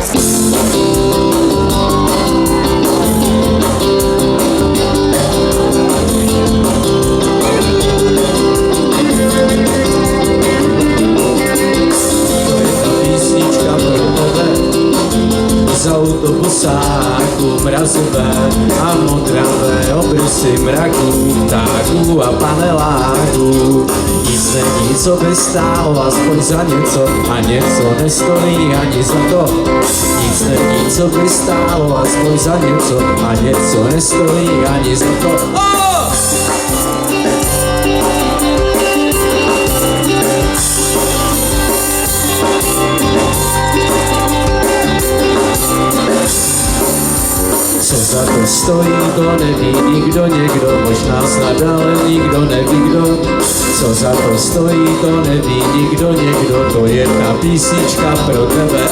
Z autobusáku mrazové a modravé obrysy mraků, ptáků a paneláků. Nic není, co by stálo aspoň za něco, a něco nestojí ani za to. Nic není, co by stálo aspoň za něco, a něco nestojí ani za to. Co za to stojí, to neví nikdo, někdo, možná snad, ale nikdo neví kdo. Co za to stojí, to neví nikdo, někdo, to je ta písnička pro tebe.